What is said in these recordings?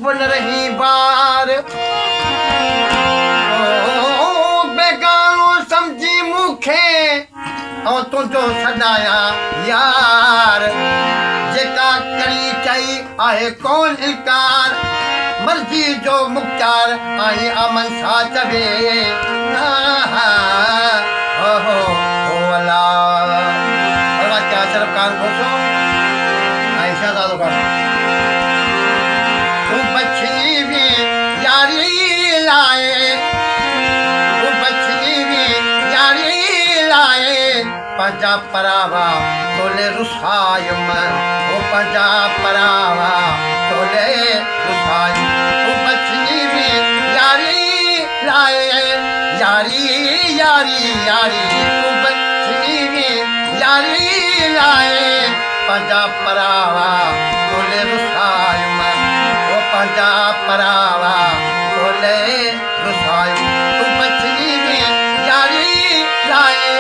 बन रही बार बेगानो समझी मुखे और तुझो सदाया यार जेका करी चई आहे कौन इनकार मर्जी जो मुख्तार आई अमन सा चवे हो अल्लाह और क्या शर्फ कान खोसो आयशा दादो का तू बच्ची भी यारी लाए तू बच्ची भी यारी लाए पंजा परावा तोले रुसायम ओ पंजा परावा तोले रुसायम तू बच्ची भी यारी लाए यारी यारी यारी तू बच्ची भी यारी लाए पंजा परावा तोले रुसायम ओ पंजा परावा तोले रुसायम तू बच्ची भी यारी लाए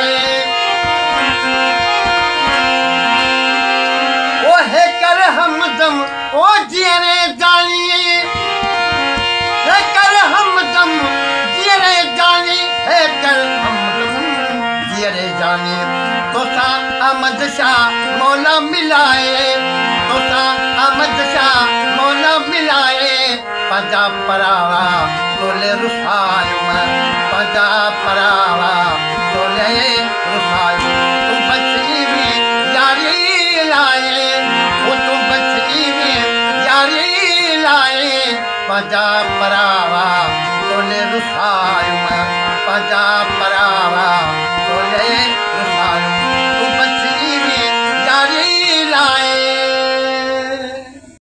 ओ है कर हमदम ओ जियरे जानी है कर हमदम जियरे जानी है कर हमदम जियरे जानी तोसा अहमद शाह मौला मिलाए तोसा अहमद शाह मौला मिलाए पंजा परावा तोले रुसायम पंजा परावा तोले रुसायम तू बच्ची भी यारी लाए वो तू बच्ची भी यारी लाए पंजा परावा तोले रुसायम पंजा परावा